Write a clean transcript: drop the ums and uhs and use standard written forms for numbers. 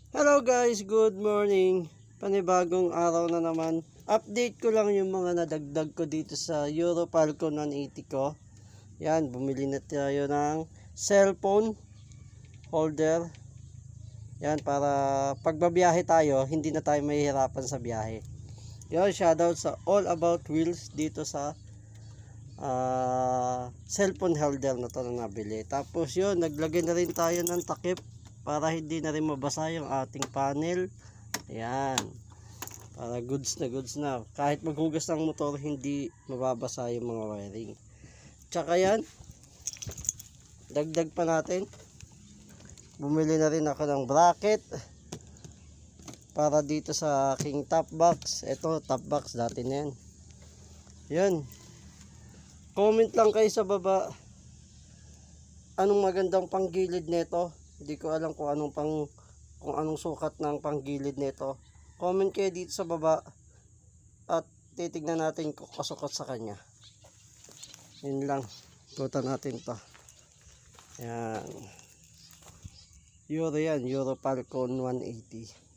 Hello guys, good morning. Panibagong araw na naman. Update ko lang yung mga nadagdag ko dito sa Euro Falcon 180 ko. Yan, bumili na tayo ng cellphone holder. Yan, para pagbabiyahe tayo, hindi na tayo mahihirapan sa biyahe. Yan, shoutout sa All About Wheels dito sa cellphone holder na to na nabili. Tapos yun, naglagay na rin tayo ng takip para hindi na rin mabasa yung ating panel. Ayan, para goods na kahit maghugas ng motor hindi mababasa yung mga wiring. Tsaka yan, dagdag pa natin, bumili na rin ako ng bracket para dito sa aking top box. Ito top box dati na yan. Yan, comment lang kayo sa baba anong magandang panggilid nito. Hindi ko alam kung anong sukat ng panggilid nito. Comment kayo dito sa baba at titignan natin kung kasukat sa kanya. Yun lang, ikutan natin to. Yan, Euro Falcon 180.